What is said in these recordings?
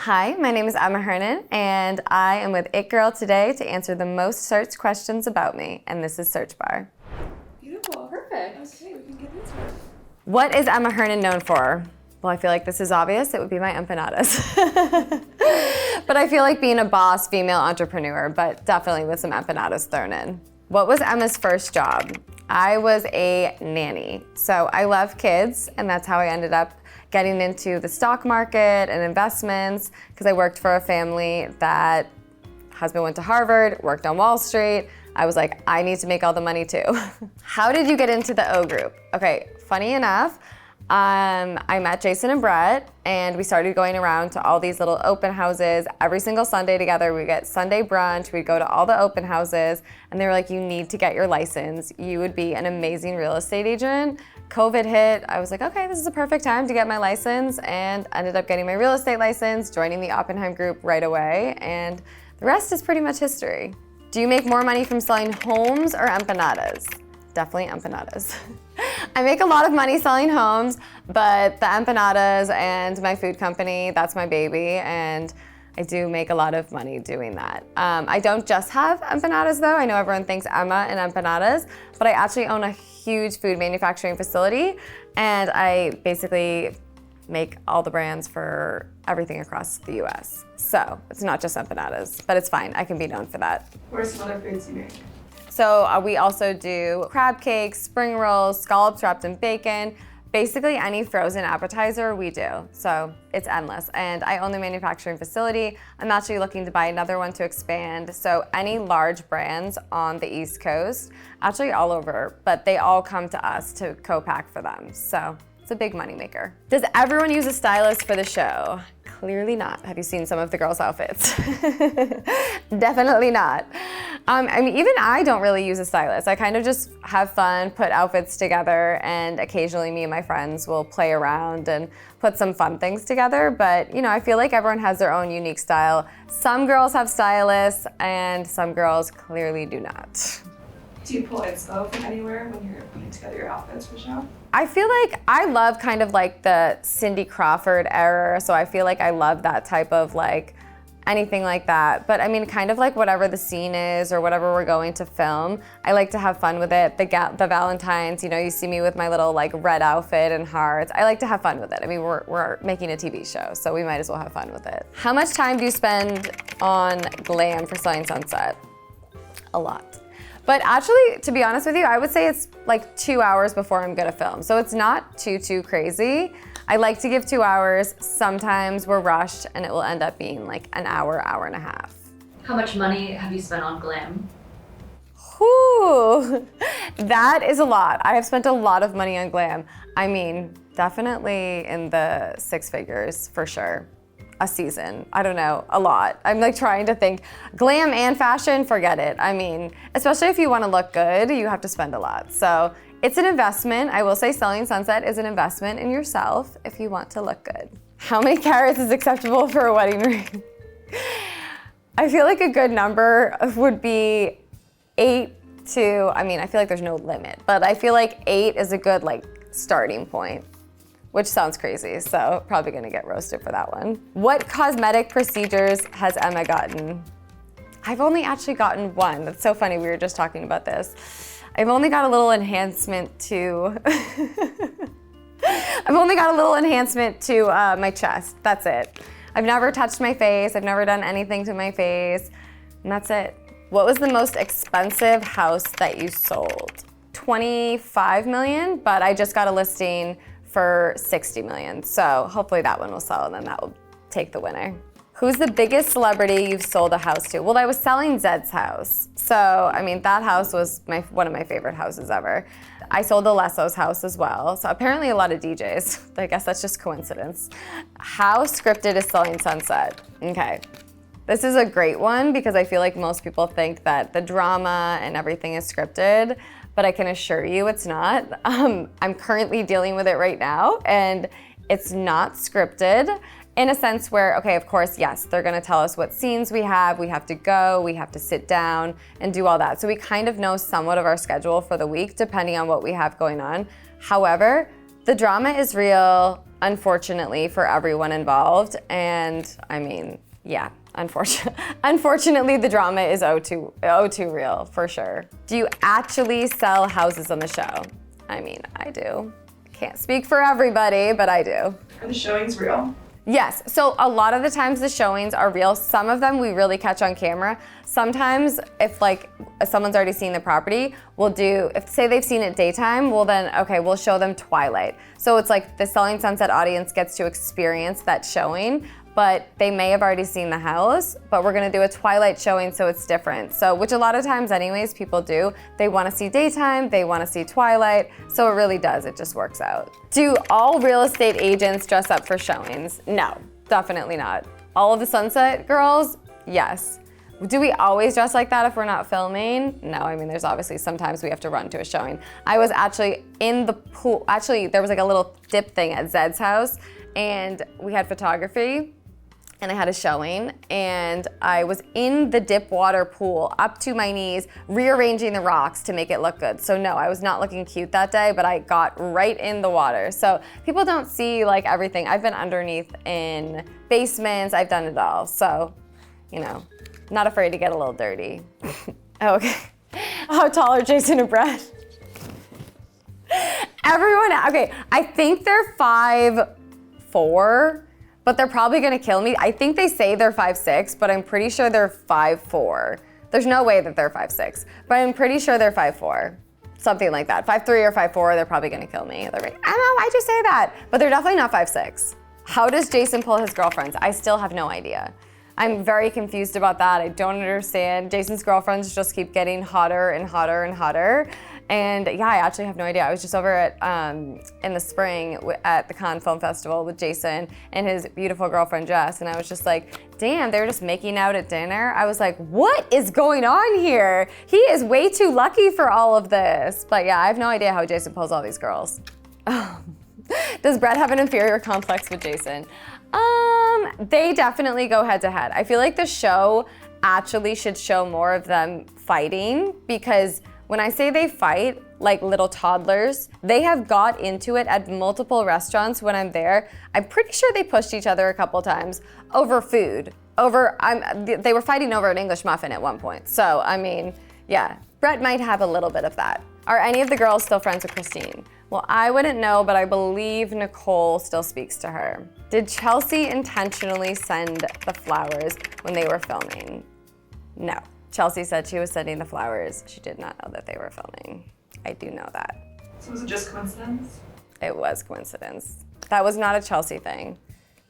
Hi, my name is Emma Hernan, and I am with It Girl today to answer the most searched questions about me, and this is Search Bar. Beautiful, perfect. Okay, we can get into it. What is Emma Hernan known for? Well, I feel like this is obvious. It would be my empanadas. But I feel like being a boss female entrepreneur, but definitely with some empanadas thrown in. What was Emma's first job? I was a nanny. So I love kids, and that's how I ended up getting into the stock market and investments, because I worked for a family that husband went to Harvard, worked on Wall Street. I was like, I need to make all the money too. How did you get into the O group? Okay, funny enough, I met Jason and Brett, and we started going around to all these little open houses every single Sunday together. We get Sunday brunch, we'd go to all the open houses, and they were like, you need to get your license. You would be an amazing real estate agent. COVID hit, I was like, okay, this is a perfect time to get my license, and ended up getting my real estate license, joining the Oppenheim group right away, and the rest is pretty much history. Do you make more money from selling homes or empanadas? Definitely empanadas. I make a lot of money selling homes, but the empanadas and my food company, that's my baby, and I do make a lot of money doing that. I don't just have empanadas though. I know everyone thinks Emma and empanadas, but I actually own a huge food manufacturing facility, and I basically make all the brands for everything across the US. So it's not just empanadas, but it's fine. I can be known for that. What are some other foods you make? So we also do crab cakes, spring rolls, scallops wrapped in bacon. Basically any frozen appetizer we do. So it's endless. And I own the manufacturing facility. I'm actually looking to buy another one to expand. So any large brands on the East Coast, actually all over, but they all come to us to co-pack for them. So it's a big moneymaker. Does everyone use a stylist for the show? Clearly not. Have you seen some of the girls' outfits? Definitely not. I mean, even I don't really use a stylist. I kind of just have fun, put outfits together, and occasionally me and my friends will play around and put some fun things together. But, you know, I feel like everyone has their own unique style. Some girls have stylists, and some girls clearly do not. Do you pull inspo from anywhere when you're putting together your outfits for show? I feel like I love kind of like the Cindy Crawford era, so I feel like I love that type of like anything like that. But I mean, kind of like whatever the scene is or whatever we're going to film, I like to have fun with it. The Valentines, you know, you see me with my little like red outfit and hearts. I like to have fun with it. I mean, we're making a TV show, so we might as well have fun with it. How much time do you spend on glam for Selling Sunset? A lot. But actually, to be honest with you, I would say it's like 2 hours before I'm gonna film. So it's not too crazy. I like to give 2 hours. Sometimes we're rushed and it will end up being like an hour, hour and a half. How much money have you spent on glam? Whew, that is a lot. I have spent a lot of money on glam. I mean, definitely in the six figures for sure. A season, I don't know, a lot. I'm like trying to think, glam and fashion, forget it. I mean, especially if you wanna look good, you have to spend a lot. So it's an investment. I will say Selling Sunset is an investment in yourself if you want to look good. How many carats is acceptable for a wedding ring? I feel like a good number would be 8 to, I mean, I feel like there's no limit, but I feel like 8 is a good like starting point. Which sounds crazy, so probably gonna get roasted for that one. What cosmetic procedures has Emma gotten? I've only actually gotten one. That's so funny, we were just talking about this. I've only got a little enhancement to, my chest, that's it. I've never touched my face, I've never done anything to my face, and that's it. What was the most expensive house that you sold? 25 million, but I just got a listing for 60 million. So hopefully that one will sell and then that will take the winner. Who's the biggest celebrity you've sold a house to? Well, I was selling Zed's house. So, I mean, that house was one of my favorite houses ever. I sold Alesso's house as well. So apparently a lot of DJs. I guess that's just coincidence. How scripted is Selling Sunset? Okay. This is a great one because I feel like most people think that the drama and everything is scripted, but I can assure you it's not. I'm currently dealing with it right now, and it's not scripted in a sense where, okay, of course, yes, they're gonna tell us what scenes we have to go, we have to sit down and do all that. So we kind of know somewhat of our schedule for the week, depending on what we have going on. However, the drama is real, unfortunately, for everyone involved. And I mean, yeah, unfortunately, the drama is too real, for sure. Do you actually sell houses on the show? I mean, I do. Can't speak for everybody, but I do. Are the showings real? Yes, so a lot of the times the showings are real. Some of them we really catch on camera. Sometimes if like someone's already seen the property, we'll do, if say they've seen it daytime, we'll show them twilight. So it's like the Selling Sunset audience gets to experience that showing, but they may have already seen the house, but we're gonna do a twilight showing so it's different. So, which a lot of times anyways, people do. They wanna see daytime, they wanna see twilight, so it really does, it just works out. Do all real estate agents dress up for showings? No, definitely not. All of the Sunset girls, yes. Do we always dress like that if we're not filming? No, I mean, there's obviously sometimes we have to run to a showing. I was actually in the pool, actually there was like a little dip thing at Zed's house and we had photography and I had a showing and I was in the dip water pool up to my knees, rearranging the rocks to make it look good. So no, I was not looking cute that day, but I got right in the water. So people don't see like everything. I've been underneath in basements, I've done it all. So, you know, not afraid to get a little dirty. Okay, how tall are Jason and Brett? Everyone, okay, I think they're 5'4", but they're probably gonna kill me. I think they say they're 5'6", but I'm pretty sure they're 5'4". There's no way that they're 5'6", but I'm pretty sure they're 5'4", something like that. 5'3" or 5'4", they're probably gonna kill me. They're like, I don't know, why'd you say that? But they're definitely not 5'6". How does Jason pull his girlfriends? I still have no idea. I'm very confused about that. I don't understand. Jason's girlfriends just keep getting hotter and hotter and hotter. And yeah, I actually have no idea. I was just over at in the spring at the Cannes Film Festival with Jason and his beautiful girlfriend Jess, and I was just like, damn, they were just making out at dinner. I was like, what is going on here? He is way too lucky for all of this. But yeah, I have no idea how Jason pulls all these girls. Does Brett have an inferior complex with Jason? They definitely go head to head. I feel like the show actually should show more of them fighting, because when I say they fight like little toddlers, they have got into it at multiple restaurants when I'm there. I'm pretty sure they pushed each other a couple times over food. They were fighting over an English muffin at one point. So, I mean, yeah, Brett might have a little bit of that. Are any of the girls still friends with Christine? Well, I wouldn't know, but I believe Nicole still speaks to her. Did Chelsea intentionally send the flowers when they were filming? No. Chelsea said she was sending the flowers. She did not know that they were filming. I do know that. So was it just coincidence? It was coincidence. That was not a Chelsea thing.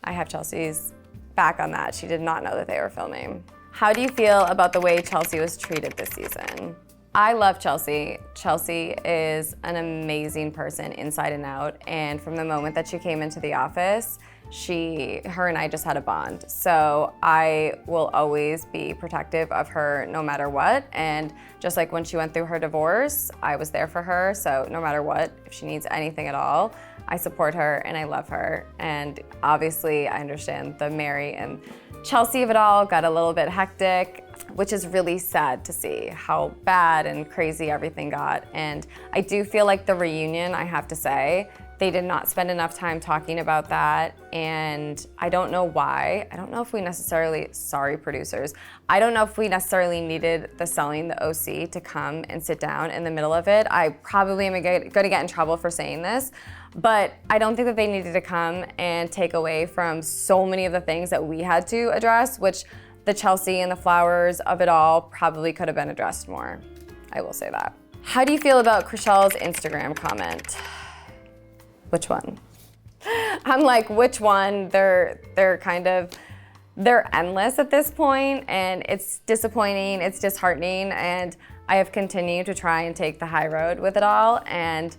I have Chelsea's back on that. She did not know that they were filming. How do you feel about the way Chelsea was treated this season? I love Chelsea. Chelsea is an amazing person inside and out, and from the moment that she came into the office, her and I just had a bond. So I will always be protective of her no matter what, and just like when she went through her divorce, I was there for her, so no matter what, if she needs anything at all, I support her and I love her. And obviously I understand the Mary and Chelsea of it all got a little bit hectic, which is really sad to see how bad and crazy everything got. And I do feel like the reunion, I have to say, they did not spend enough time talking about that, and I don't know why. I don't know if we necessarily, sorry producers, I don't know if we necessarily needed the Selling the OC to come and sit down in the middle of it. I probably am gonna get in trouble for saying this, but I don't think that they needed to come and take away from so many of the things that we had to address, which the Chelsea and the flowers of it all probably could have been addressed more. I will say that. How do you feel about Chrishell's Instagram comment? Which one? I'm like, which one? They're endless at this point, and it's disappointing, it's disheartening, and I have continued to try and take the high road with it all, and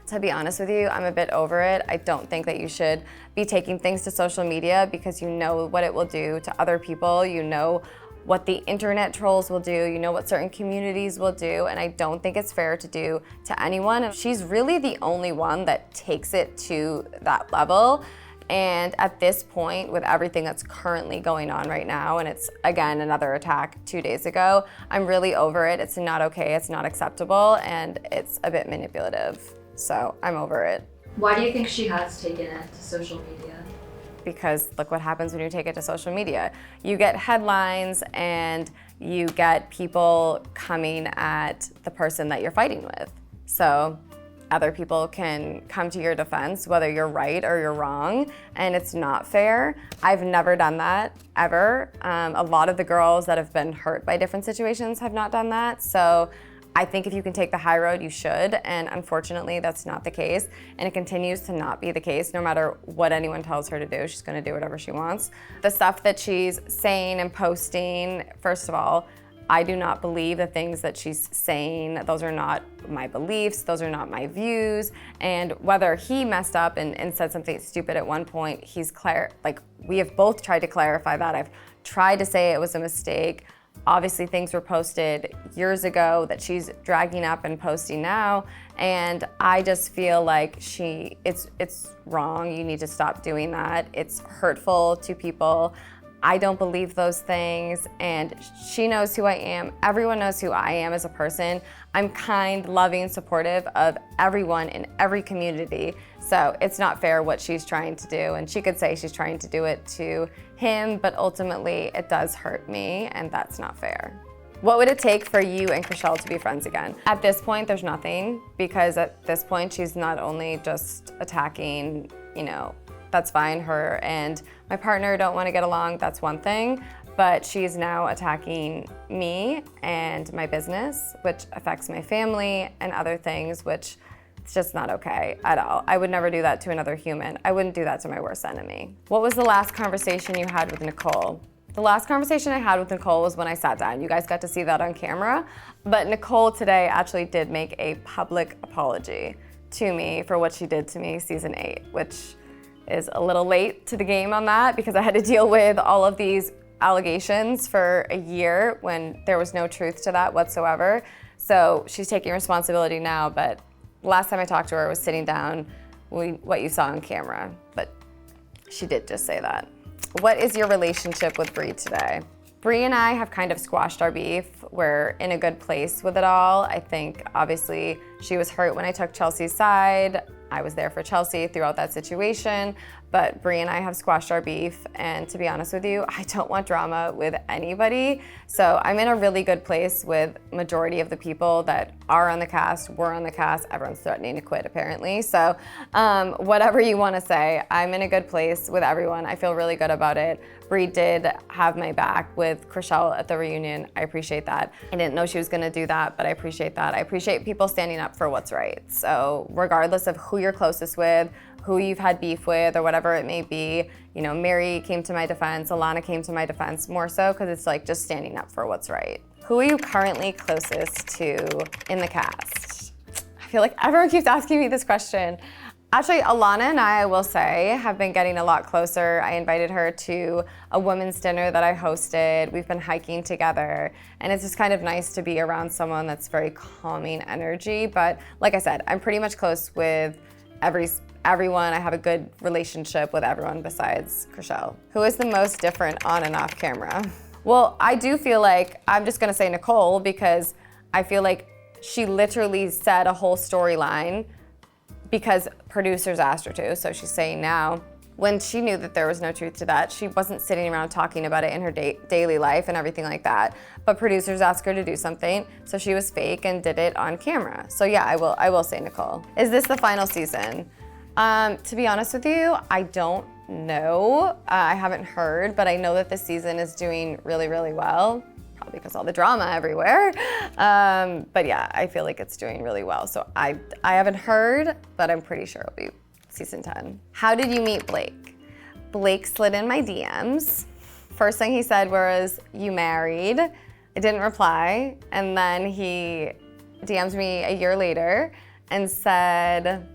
to be honest with you, I'm a bit over it. I don't think that you should be taking things to social media because you know what it will do to other people, you know what the internet trolls will do, you know what certain communities will do, and I don't think it's fair to do to anyone. She's really the only one that takes it to that level. And at this point, with everything that's currently going on right now, and it's, again, another attack 2 days ago, I'm really over it. It's not okay, it's not acceptable, and it's a bit manipulative. So I'm over it. Why do you think she has taken it to social media? Because look what happens when you take it to social media. You get headlines and you get people coming at the person that you're fighting with. So other people can come to your defense, whether you're right or you're wrong, and it's not fair. I've never done that, ever. A lot of the girls that have been hurt by different situations have not done that. So I think if you can take the high road, you should, and unfortunately that's not the case, and it continues to not be the case. No matter what anyone tells her to do, she's gonna do whatever she wants. The stuff that she's saying and posting, first of all, I do not believe the things that she's saying. Those are not my beliefs, those are not my views, and whether he messed up and said something stupid at one point, we have both tried to clarify that. I've tried to say it was a mistake. Obviously things were posted years ago that she's dragging up and posting now, and I just feel like it's wrong. You need to stop doing that. It's hurtful to people. I don't believe those things, and she knows who I am. Everyone knows who I am as a person. I'm kind, loving, supportive of everyone in every community. So it's not fair what she's trying to do, and she could say she's trying to do it to him, but ultimately it does hurt me, and that's not fair. What would it take for you and Chrishell to be friends again? At this point, there's nothing, because at this point, she's not only just attacking, that's fine, her and my partner don't want to get along, that's one thing, but she's now attacking me and my business, which affects my family and other things, which it's just not okay at all. I would never do that to another human. I wouldn't do that to my worst enemy. What was the last conversation you had with Nicole? The last conversation I had with Nicole was when I sat down. You guys got to see that on camera, but Nicole today actually did make a public apology to me for what she did to me season 8, which is a little late to the game on that because I had to deal with all of these allegations for a year when there was no truth to that whatsoever. So she's taking responsibility now, but last time I talked to her was sitting down, what you saw on camera, but she did just say that. What is your relationship with Bree today? Bree and I have kind of squashed our beef. We're in a good place with it all. I think obviously she was hurt when I took Chelsea's side. I was there for Chelsea throughout that situation, but Bree and I have squashed our beef, and to be honest with you, I don't want drama with anybody. So I'm in a really good place with majority of the people that are on the cast, were on the cast. Everyone's threatening to quit apparently. So whatever you want to say, I'm in a good place with everyone. I feel really good about it. Bree did have my back with Chrishell at the reunion. I appreciate that. I didn't know she was gonna do that, but I appreciate that. I appreciate people standing up for what's right. So regardless of who you're closest with, who you've had beef with, or whatever it may be, Mary came to my defense, Alana came to my defense, more so because it's like just standing up for what's right. Who are you currently closest to in the cast? I feel like everyone keeps asking me this question. Actually, Alana and I will say, have been getting a lot closer. I invited her to a women's dinner that I hosted. We've been hiking together, and it's just kind of nice to be around someone that's very calming energy. But like I said, I'm pretty much close with everyone. I have a good relationship with everyone besides Chrishell. Who is the most different on and off camera? Well, I do feel like, I'm just gonna say Nicole, because I feel like she literally said a whole storyline because producers asked her to, so she's saying now, when she knew that there was no truth to that, she wasn't sitting around talking about it in her daily life and everything like that. But producers asked her to do something, so she was fake and did it on camera. So yeah, I will say Nicole. Is this the final season? To be honest with you, I don't know. I haven't heard, but I know that this season is doing really, really well. Probably because all the drama everywhere. But yeah, I feel like it's doing really well. So I haven't heard, but I'm pretty sure it'll be season 10. How did you meet Blake? Blake slid in my DMs. First thing he said was, "You married?" I didn't reply. And then he DM'd me a year later and said,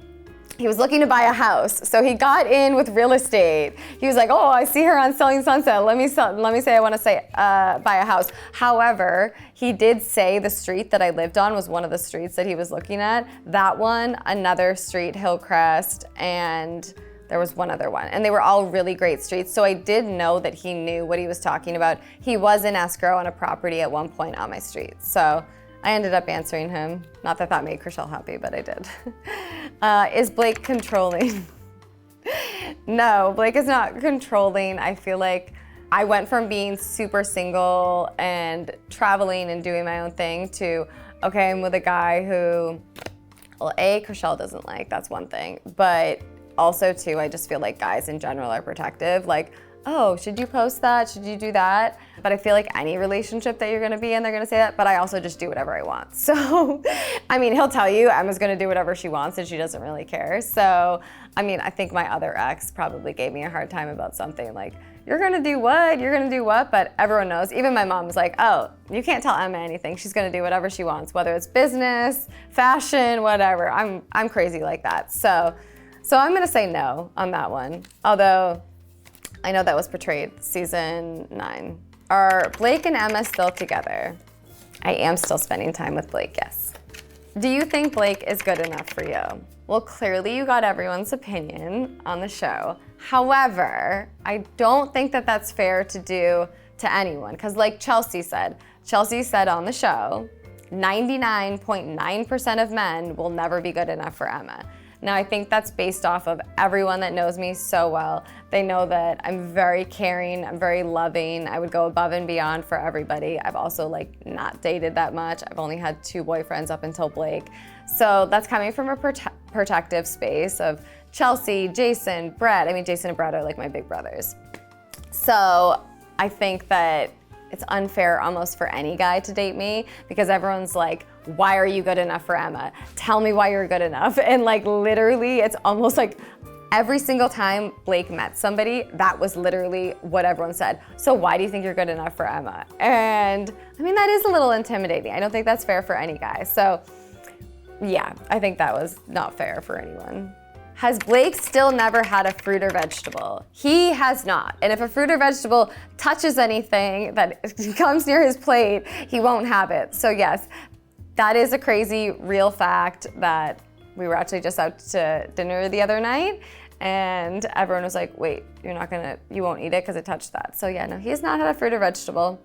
he was looking to buy a house. So he got in with real estate. He was like, "Oh, I see her on Selling Sunset. Let me say I want to buy a house." However, he did say the street that I lived on was one of the streets that he was looking at. That one, another street, Hillcrest, and there was one other one. And they were all really great streets. So I did know that he knew what he was talking about. He was in escrow on a property at one point on my street. So I ended up answering him. Not that that made Chrishell happy, but I did. Is Blake controlling? No, Blake is not controlling. I feel like I went from being super single and traveling and doing my own thing to, okay, I'm with a guy who, well, A, Chrishell doesn't like, that's one thing. But also, too, I just feel like guys in general are protective. Like, oh, should you post that? Should you do that? But I feel like any relationship that you're gonna be in, they're gonna say that, but I also just do whatever I want. So, I mean, he'll tell you Emma's gonna do whatever she wants and she doesn't really care. So, I mean, I think my other ex probably gave me a hard time about something like, you're gonna do what? You're gonna do what? But everyone knows, even my mom was like, oh, you can't tell Emma anything. She's gonna do whatever she wants, whether it's business, fashion, whatever. I'm crazy like that. So I'm gonna say no on that one. Although, I know that was portrayed season 9. Are Blake and Emma still together? I am still spending time with Blake, yes. Do you think Blake is good enough for you? Well, clearly you got everyone's opinion on the show. However, I don't think that that's fair to do to anyone. Because like Chelsea said on the show, 99.9% of men will never be good enough for Emma. Now, I think that's based off of everyone that knows me so well. They know that I'm very caring, I'm very loving. I would go above and beyond for everybody. I've also like not dated that much. I've only had 2 boyfriends up until Blake. So that's coming from a protective space of Chelsea, Jason, Brett. I mean, Jason and Brett are like my big brothers. So I think that it's unfair almost for any guy to date me because everyone's like, why are you good enough for Emma? Tell me why you're good enough. And like literally, it's almost like every single time Blake met somebody, that was literally what everyone said. So why do you think you're good enough for Emma? And I mean, that is a little intimidating. I don't think that's fair for any guy. So yeah, I think that was not fair for anyone. Has Blake still never had a fruit or vegetable? He has not. And if a fruit or vegetable touches anything that comes near his plate, he won't have it. So yes, that is a crazy real fact that we were actually just out to dinner the other night and everyone was like, wait, you won't eat it because it touched that. So yeah, no, he has not had a fruit or vegetable.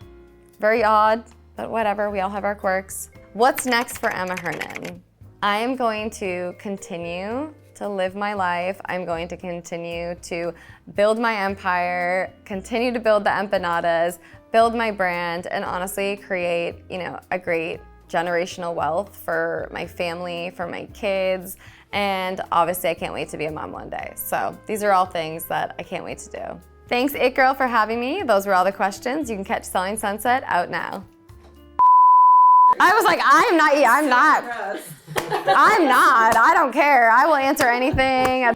Very odd, but whatever, we all have our quirks. What's next for Emma Hernan? I am going to continue to live my life. I'm going to continue to build my empire, continue to build the empanadas, build my brand, and honestly create, a great generational wealth for my family, for my kids, and obviously I can't wait to be a mom one day. So these are all things that I can't wait to do. Thanks, It Girl, for having me. Those were all the questions. You can catch Selling Sunset out now. I was like, I'm not. I don't care. I will answer anything.